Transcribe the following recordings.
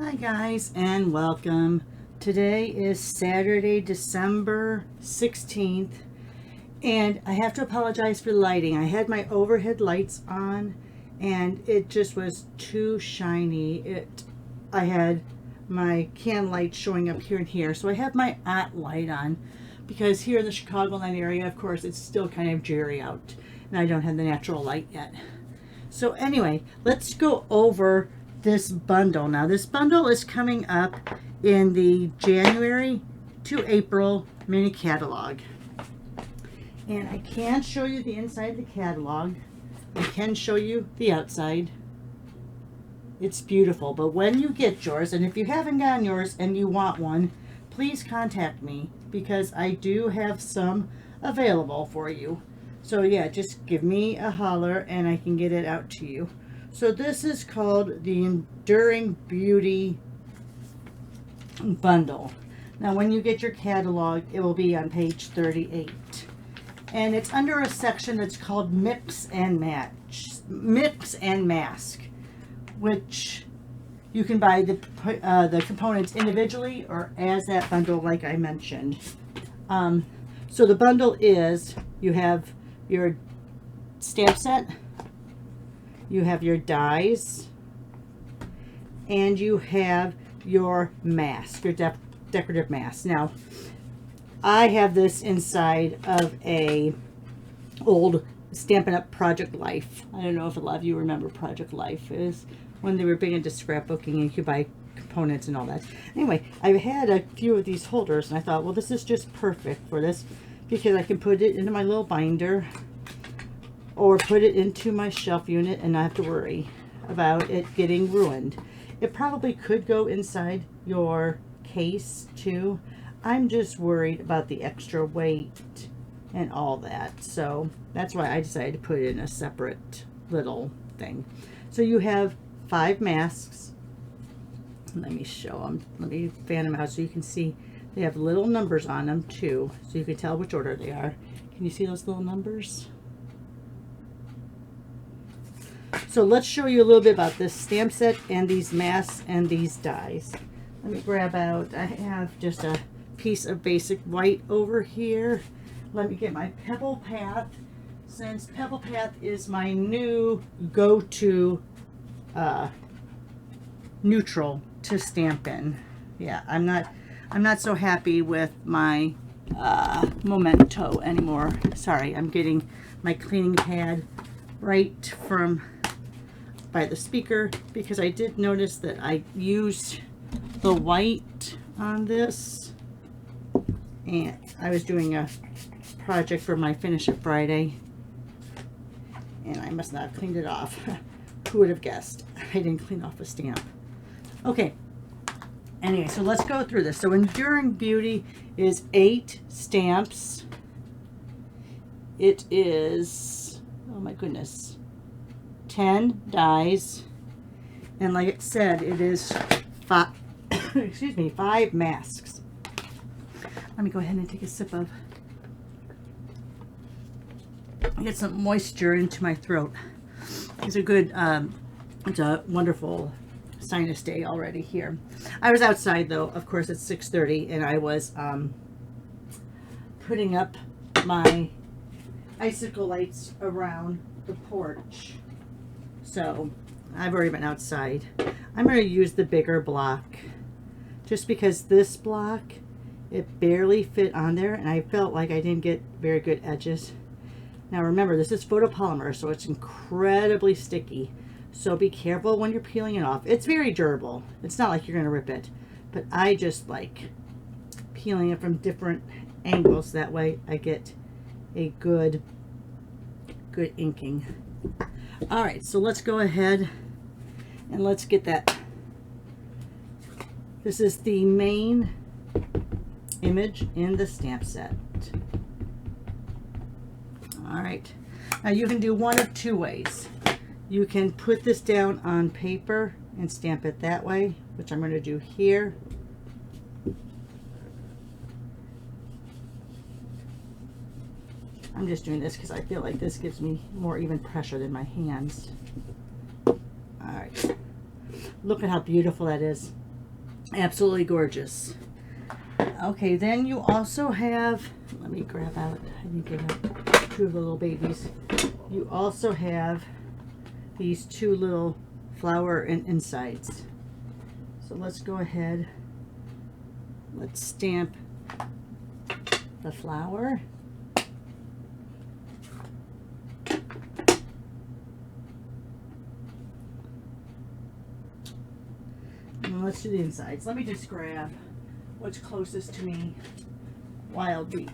Hi guys and welcome. Today is Saturday, December 16th, and I have to apologize for the lighting. I had my overhead lights on and it just was too shiny. I had my can light showing up here and here, so I have my light on because here in the Chicagoland area, of course, it's still kind of dreary out and I don't have the natural light yet. So anyway, let's go over this bundle. Now this bundle is coming up in the January to April mini catalog, and I can show you the inside of the catalog. I can show you the outside. It's beautiful, but when you get yours, and if you haven't gotten yours and you want one, please contact me because I do have some available for you. So yeah, just give me a holler and I can get it out to you. So this is called the Enduring Beauty Bundle. Now when you get your catalog, it will be on page 38. And it's under a section that's called Mix and Mask, which you can buy the components individually or as that bundle like I mentioned. So the bundle is, you have your stamp set, you have your dies, and you have your mask, your decorative mask. Now, I have this inside of a old Stampin' Up! Project Life. I don't know if a lot of you remember Project Life. It is when they were big into scrapbooking and you could buy components and all that. Anyway, I've had a few of these holders and I thought, well, this is just perfect for this because I can put it into my little binder or put it into my shelf unit and not have to worry about it getting ruined. It probably could go inside your case too. I'm just worried about the extra weight and all that. So that's why I decided to put it in a separate little thing. So you have 5 masks. Let me show them. Let me fan them out so you can see. They have little numbers on them too, so you can tell which order they are. Can you see those little numbers? So let's show you a little bit about this stamp set and these masks and these dies. Let me grab out, I have just a piece of basic white over here. Let me get my Pebble Path, since Pebble Path is my new go-to neutral to stamp in. Yeah, I'm not so happy with my Memento anymore. Sorry, I'm getting my cleaning pad right from by the speaker because I did notice that I used the white on this and I was doing a project for my Finish It Friday and I must not have cleaned it off. Who would have guessed? I didn't clean off a stamp. Okay, anyway, so let's go through this. So Enduring Beauty is 8 stamps. It is, oh my goodness, 10 dies, and like it said, it is 5 excuse me, 5 masks. Let me go ahead and take a sip of, get some moisture into my throat. It's a good it's a wonderful sinus day already here. I was outside though, of course, at 6:30, and I was putting up my icicle lights around the porch. So I've already been outside. I'm going to use the bigger block just because this block, it barely fit on there and I felt like I didn't get very good edges. Now remember, this is photopolymer, so it's incredibly sticky. So be careful when you're peeling it off. It's very durable. It's not like you're going to rip it, but I just like peeling it from different angles. That way I get a good inking. All right, so let's go ahead and let's get that. This is the main image in the stamp set. All right, now you can do one of 2 ways. You can put this down on paper and stamp it that way, which I'm going to do here. I'm just doing this because I feel like this gives me more even pressure than my hands. All right. Look at how beautiful that is. Absolutely gorgeous. Okay, then you also have, let me grab out, I need to get two of the little babies. You also have these two little flower and insides. So let's go ahead, let's stamp the flower. And let's do the insides. Let me just grab what's closest to me. Wild wheat.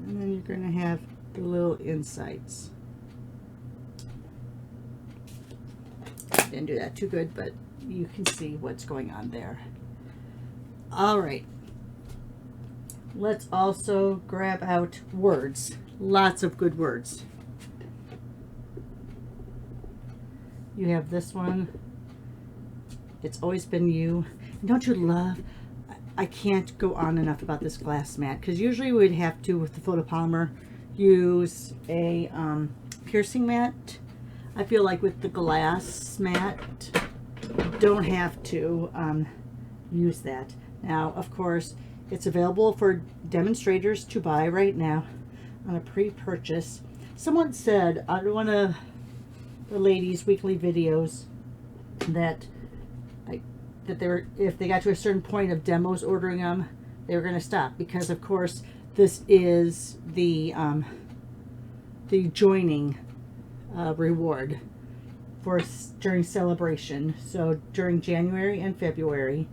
And then you're going to have the little insides. Didn't do that too good, but you can see what's going on there. All right. Let's also grab out words. Lots of good words. You have this one. It's always been you. And don't you love, I can't go on enough about this glass mat, because usually we'd have to, with the photopolymer, use a piercing mat. I feel like with the glass mat, don't have to use that. Now, of course, it's available for demonstrators to buy right now on a pre-purchase. Someone said on one of the ladies' weekly videos that they were, if they got to a certain point of demos ordering them, they were going to stop, because of course this is the joining reward for during celebration. So during January and February,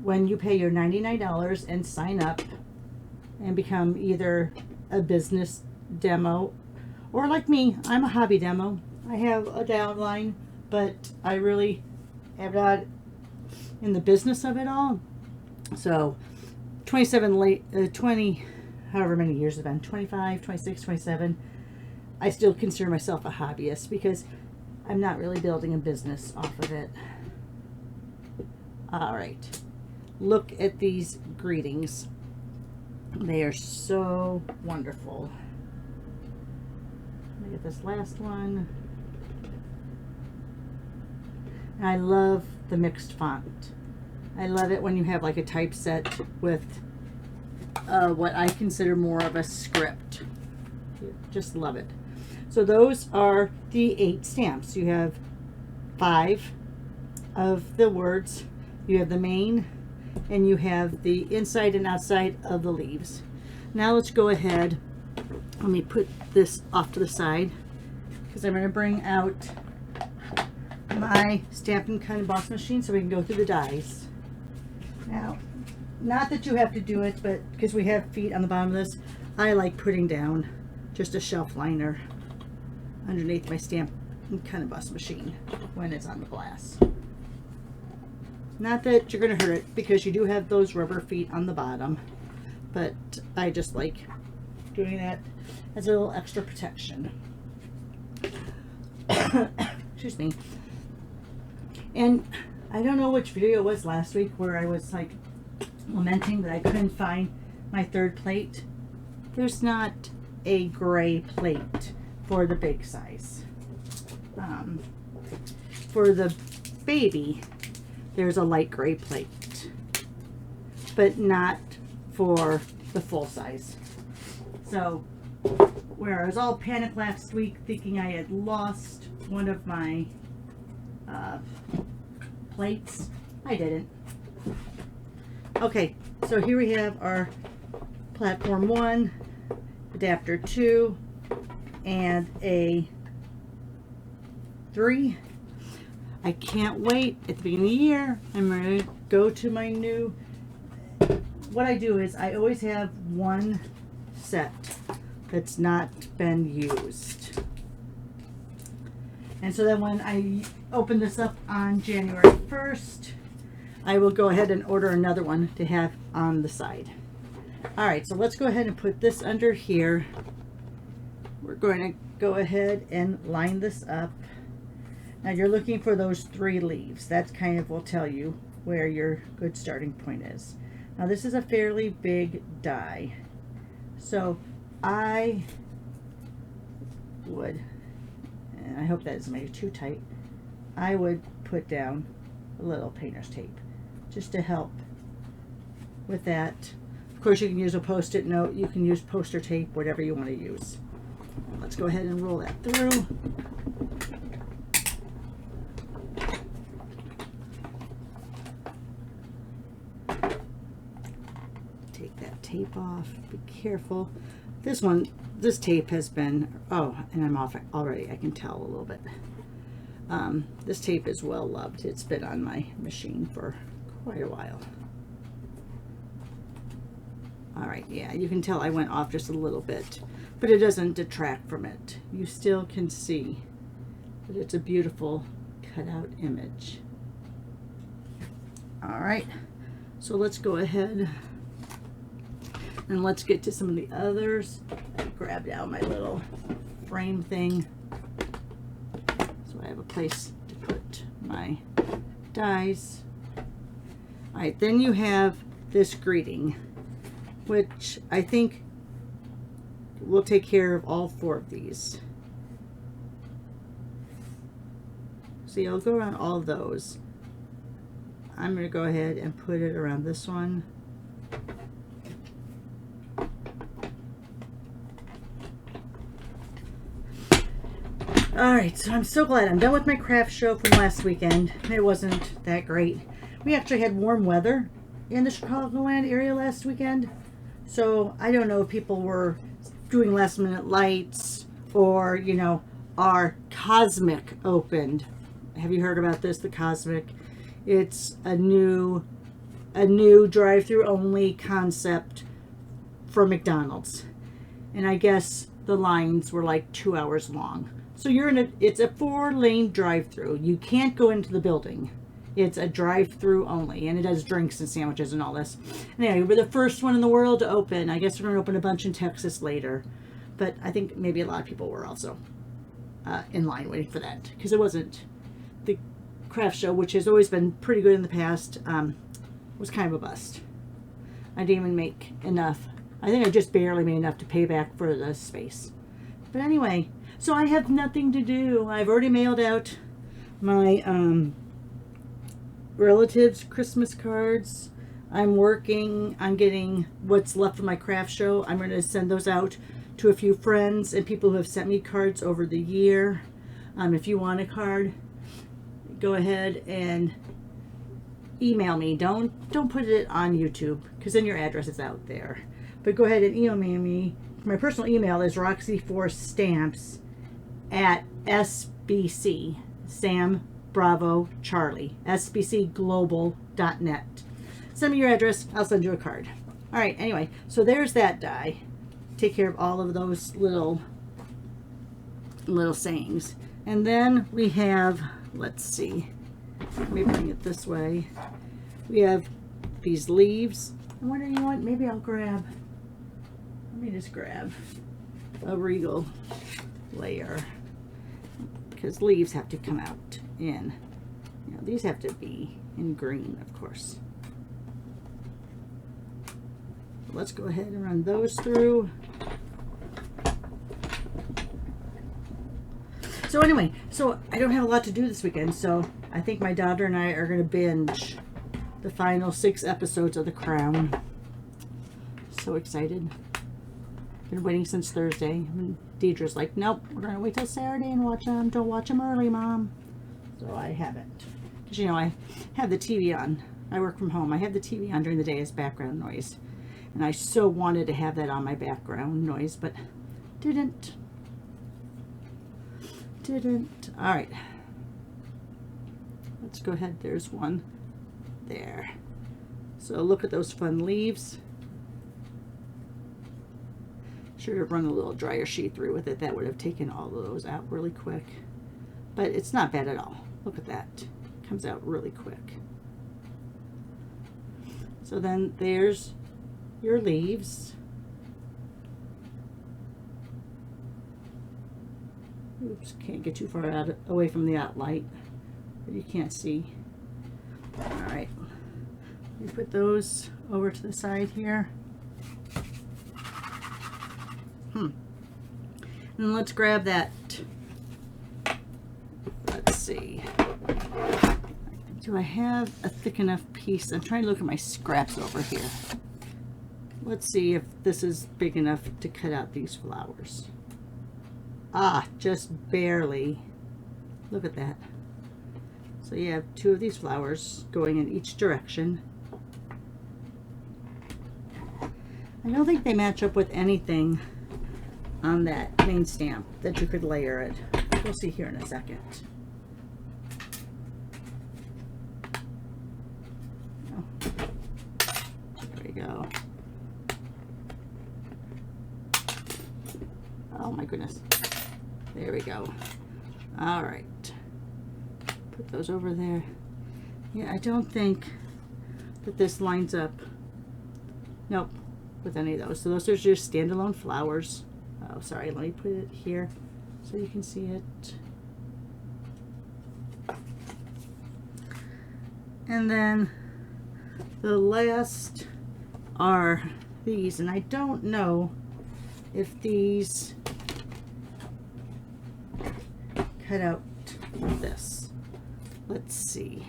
when you pay your $99 and sign up and become either a business demo, or like me, I'm a hobby demo. I have a downline, but I really am not in the business of it all. So 20, however many years it's been, 25, 26, 27, I still consider myself a hobbyist, because I'm not really building a business off of it. All right, look at these greetings. They are so wonderful. Let me get this last one. I love the mixed font. I love it when you have like a typeset with what I consider more of a script. Just love it. So those are the 8 stamps. You have 5 of the words, you have the main, and you have the inside and outside of the leaves. Now let's go ahead, let me put this off to the side, because I'm going to bring out my Stampin' Cut and Emboss machine so we can go through the dies. Now, not that you have to do it, but because we have feet on the bottom of this, I like putting down just a shelf liner underneath my Stampin' Cut and Emboss machine when it's on the glass. Not that you're going to hurt it, because you do have those rubber feet on the bottom, but I just like doing that as a little extra protection. Excuse me. And I don't know which video it was last week where I was like lamenting that I couldn't find my 3rd plate. There's not a gray plate for the big size. For the baby, there's a light gray plate, but not for the full size. So where I was all panicked last week thinking I had lost one of my plates, I didn't. Okay, so here we have our platform 1, adapter 2, and a 3. I can't wait. At the beginning of the year, I'm going to go to my new, what I do is I always have one set that's not been used. And so then when I open this up on January 1st, I will go ahead and order another one to have on the side. All right, so let's go ahead and put this under here. We're going to go ahead and line this up. Now you're looking for those 3 leaves. That kind of will tell you where your good starting point is. Now this is a fairly big die, so I would, and I hope that isn't made too tight, I would put down a little painter's tape just to help with that. Of course, you can use a post-it note, you can use poster tape, whatever you want to use. Let's go ahead and roll that through. Take that tape off, be careful. This tape has been, oh, and I'm off already, I can tell a little bit. This tape is well loved. It's been on my machine for quite a while. All right, yeah, you can tell I went off just a little bit, but it doesn't detract from it. You still can see that it's a beautiful cutout image. All right, so let's go ahead and let's get to some of the others. I grabbed out my little frame thing so I have a place to put my dies. All right, then you have this greeting, which I think will take care of all 4 of these. See, I'll go around all of those. I'm going to go ahead and put it around this one. Alright, so I'm so glad I'm done with my craft show from last weekend. It wasn't that great. We actually had warm weather in the Chicagoland area last weekend. So I don't know if people were doing last minute lights or, you know, our Cosmic opened. Have you heard about this? The Cosmic. It's a new drive-through only concept for McDonald's. And I guess the lines were like 2 hours long. So it's a 4-lane drive-through. You can't go into the building. It's a drive-through only, and it does drinks and sandwiches and all this. Anyway, we're the first one in the world to open. I guess we're going to open a bunch in Texas later. But I think maybe a lot of people were also in line waiting for that, because it wasn't the craft show, which has always been pretty good in the past, was kind of a bust. I didn't even make enough. I think I just barely made enough to pay back for the space. But anyway, so I have nothing to do. I've already mailed out my relatives' Christmas cards. I'm working on getting what's left of my craft show. I'm going to send those out to a few friends and people who have sent me cards over the year. If you want a card, go ahead and email me. Don't put it on YouTube, because then your address is out there. But go ahead and email me. My personal email is roxy4stamps at SBC, Sam Bravo Charlie, sbcglobal.net. Send me your address, I'll send you a card. All right, anyway, so there's that die. Take care of all of those little sayings. And then we have, let's see, let me bring it this way. We have these leaves. I wonder, you know what, maybe I'll grab, let me just grab a Regal layer, because leaves have to come out in, you know, these have to be in green, of course. Let's go ahead and run those through. So anyway, so I don't have a lot to do this weekend, so I think my daughter and I are going to binge the final 6 episodes of The Crown. So excited. Been waiting since Thursday. And Deidre's like, nope, we're going to wait till Saturday and watch them. Don't watch them early, Mom. So I haven't. Because, you know, I have the TV on. I work from home. I have the TV on during the day as background noise. And I so wanted to have that on my background noise, but didn't. All right. Let's go ahead. There's one there. So look at those fun leaves. Should have run a little dryer sheet through with it. That would have taken all of those out really quick. But it's not bad at all. Look at that. It comes out really quick. So then there's your leaves. Oops, can't get too far away from the outlight, but you can't see. All right, we put those over to the side here. And let's grab that. Let's see. Do I have a thick enough piece? I'm trying to look at my scraps over here. Let's see if this is big enough to cut out these flowers. Ah, just barely. Look at that. So you have 2 of these flowers going in each direction. I don't think they match up with anything on that main stamp that you could layer it. We'll see here in a second. Oh. There we go. Oh my goodness. There we go. All right. Put those over there. Yeah, I don't think that this lines up. Nope, with any of those. So those are just standalone flowers. Oh, sorry. Let me put it here so you can see it. And then the last are these, and I don't know if these cut out like this. Let's see.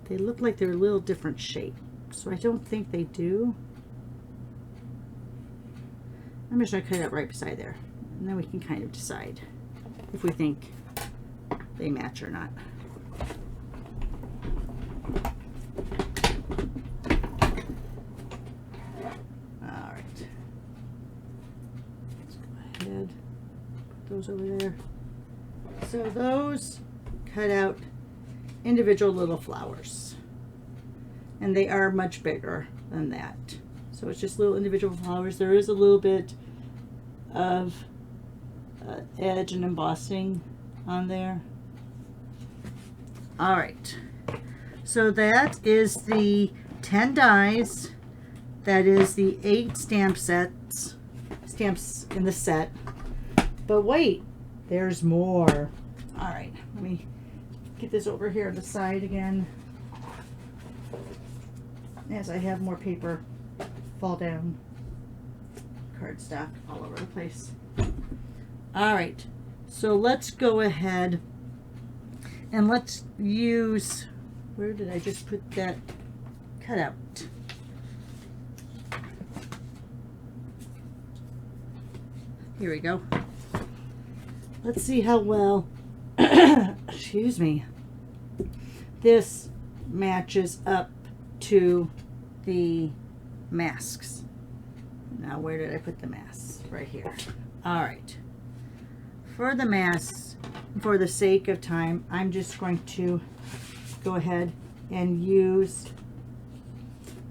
They look like they're a little different shape, so I don't think they do. I'm just going to cut it up right beside there, and then we can kind of decide if we think they match or not. All right. Let's go ahead, put those over there. So those cut out individual little flowers, and they are much bigger than that. So it's just little individual flowers. There is a little bit of edge and embossing on there. All right, so that is the 10 dies. That is the 8 stamps in the set. But wait, there's more. All right, let me get this over here to the side again, as I have more paper fall down, cardstock all over the place. All right, so let's go ahead and let's use, where did I just put that cutout? Here we go. Let's see how well, excuse me, this matches up to the masks. Now, where did I put the masks? Right here. All right. For the masks, for the sake of time, I'm just going to go ahead and use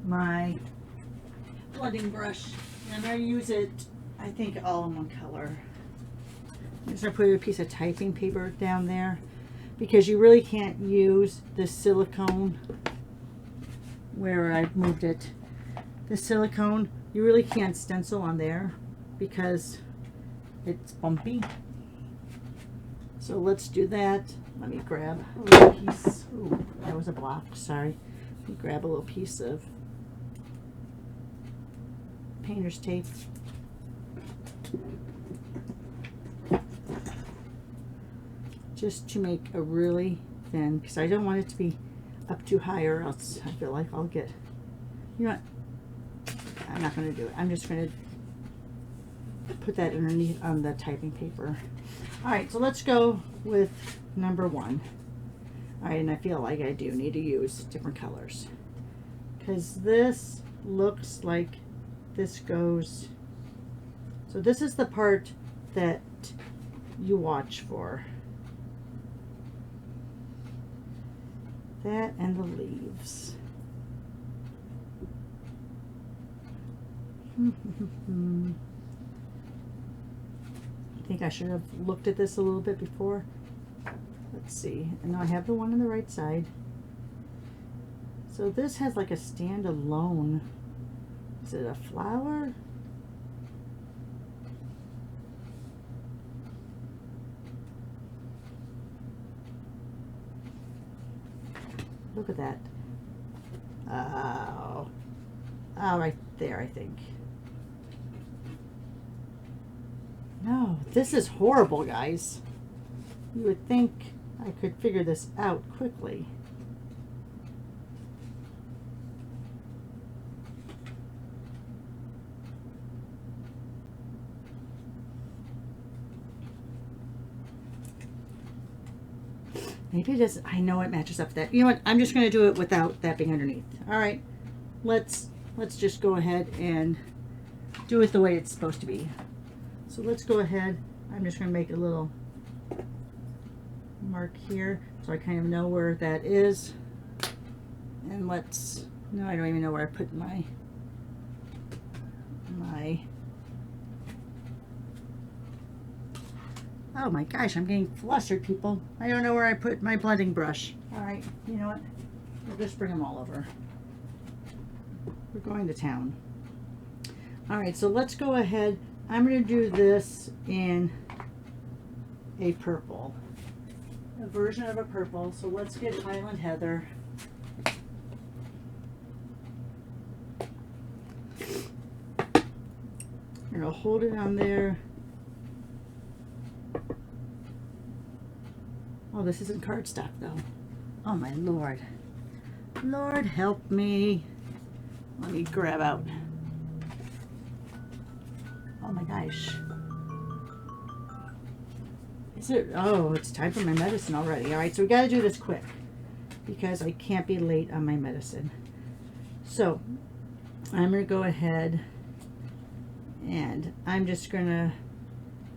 my blending brush. And I'm going to use it, I think, all in one color. I'm just going to put a piece of typing paper down there, because you really can't use the silicone where I've moved it. The silicone, you really can't stencil on there because it's bumpy. So let's do that. Let me grab a little piece. Ooh, that was a block, sorry. Let me grab a little piece of painter's tape. Just to make a really thin, because I don't want it to be up too high, or else I feel like I'll get, you know what, I'm not going to do it. I'm just going to put that underneath on the typing paper. All right, so let's go with number 1. All right, and I feel like I do need to use different colors, because this looks like this goes, so this is the part that you watch for. That and the leaves. I think I should have looked at this a little bit before. Let's see. And now I have the one on the right side. So this has like a standalone. Is it a flower? Look at that. Oh, right there, I think. No, this is horrible, guys. You would think I could figure this out quickly. Maybe it doesn't. I know it matches up with that. You know what? I'm just going to do it without that being underneath. All right. Let's just go ahead and do it the way it's supposed to be. So let's go ahead. I'm just going to make a little mark here so I kind of know where that is. And no, I don't even know where I put my oh my gosh, I'm getting flustered, people. I don't know where I put my blending brush. All right, you know what? We'll just bring them all over. We're going to town. All right, so let's go ahead. I'm going to do this in a purple, a version of a purple. So let's get Highland Heather. And I'll hold it on there. Oh, this isn't cardstock though. Oh my Lord. Lord help me. Let me grab out. Oh my gosh. Is it? Oh, it's time for my medicine already. All right, so we got to do this quick because I can't be late on my medicine. So I'm going to go ahead and I'm just going to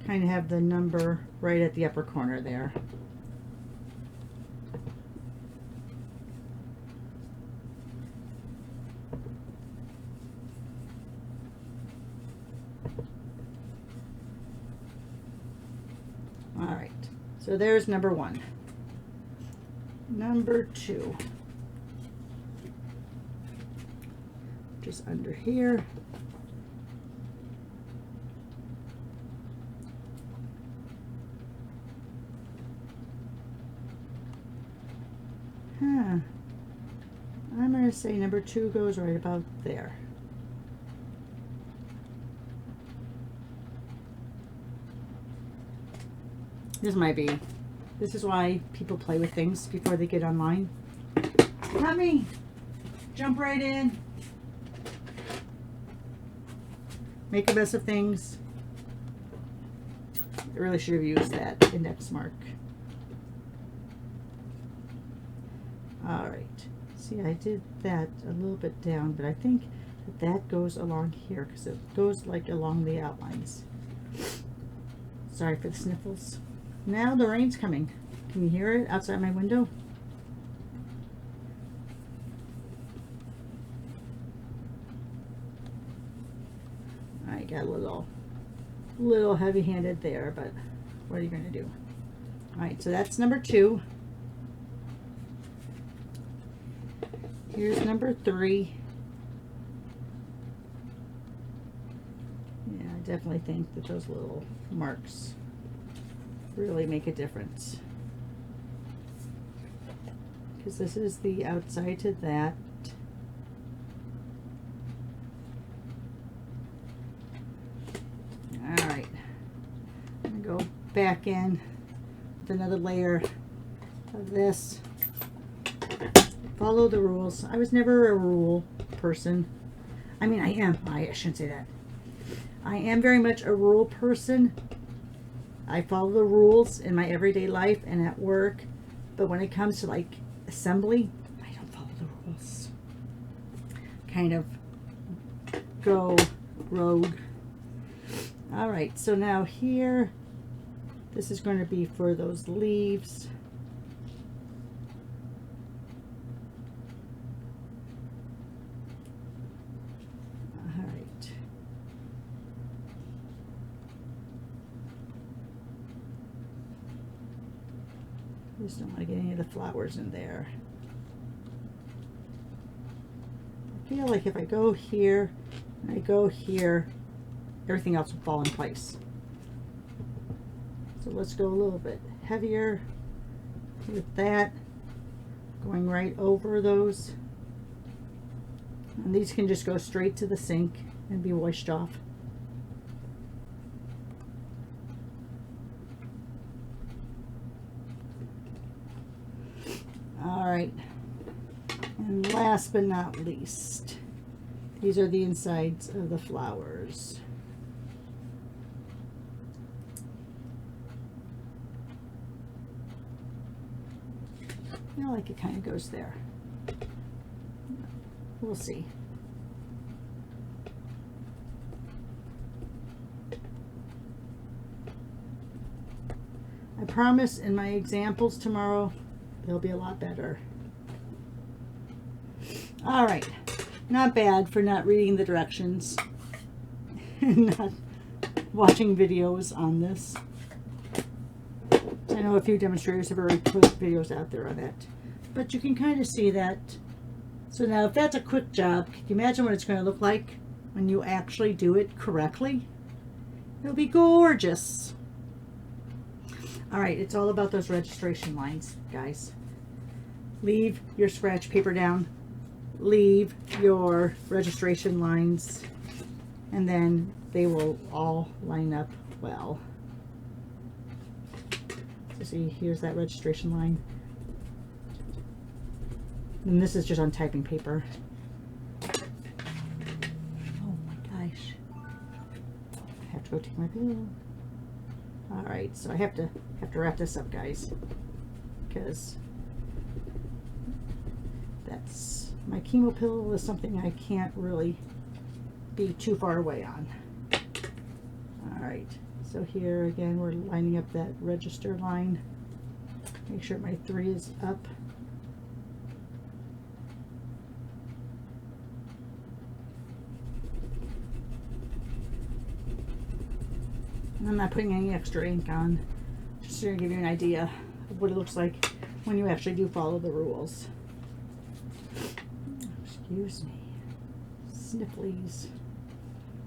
kind of have the number right at the upper corner there. All right, so there's number 1. Number 2, just under here. I'm going to say number 2 goes right about there. This is why people play with things before they get online. Not me. Jump right in. Make a mess of things. I really should have used that index mark. All right. See, I did that a little bit down, but I think that goes along here because it goes like along the outlines. Sorry for the sniffles. Now the rain's coming. Can you hear it outside my window? I got a little heavy-handed there, but what are you going to do? All right, so that's number 2. Here's number 3. Yeah, I definitely think that those little marks really make a difference. Because this is the outside to that. All right. I'm going to go back in with another layer of this. Follow the rules. I was never a rule person. I mean, I am. I shouldn't say that. I am very much a rule person. I follow the rules in my everyday life and at work. But when it comes to like assembly, I don't follow the rules. Kind of go rogue. All right, so now here, this is going to be for those leaves. All right. I just don't want to get any of the flowers in there. I feel like if I go here and I go here, everything else will fall in place. So let's go a little bit heavier with that, going right over those. And these can just go straight to the sink and be washed off. All right, and last but not least, these are the insides of the flowers. feel like it kind of goes there. We'll see. I promise in my examples tomorrow, they'll be a lot better. All right, not bad for not reading the directions and not watching videos on this. I know a few demonstrators have already put videos out there on that, but you can kind of see that. So now if that's a quick job, can you imagine what it's going to look like when you actually do it correctly? It'll be gorgeous. All right, it's all about those registration lines, guys. Leave your scratch paper down. Leave your registration lines, and then they will all line up well. So see, here's that registration line. And this is just on typing paper. Oh my gosh. I have to go take my pill. All right, so I have to wrap this up, guys, because that's my chemo pill is something I can't really be too far away on. All right, so here again we're lining up that register line. Make sure my 3 is up. And I'm not putting any extra ink on, just to give you an idea of what it looks like when you actually do follow the rules. Excuse me. Snifflies.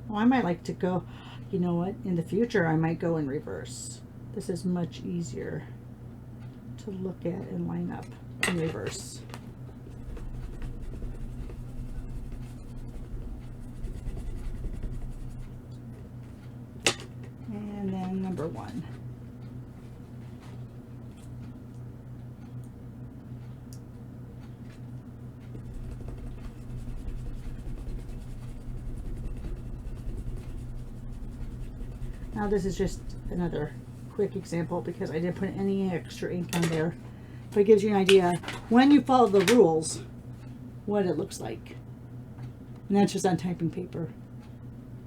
Oh, I might like to go, you know what, in the future I might go in reverse. This is much easier to look at and line up in reverse. And then number 1. Now this is just another quick example because I didn't put any extra ink on there, but it gives you an idea when you follow the rules what it looks like. And that's just on typing paper.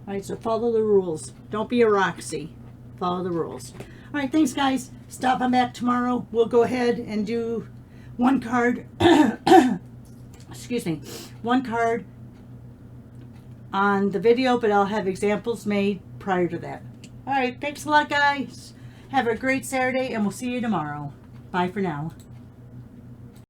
All right, so follow the rules. Don't be a Roxy. Follow the rules. All right, thanks, guys. Stop on back tomorrow. We'll go ahead and do one card. Excuse me. One card on the video, but I'll have examples made prior to that. All right, thanks a lot, guys. Have a great Saturday, and we'll see you tomorrow. Bye for now.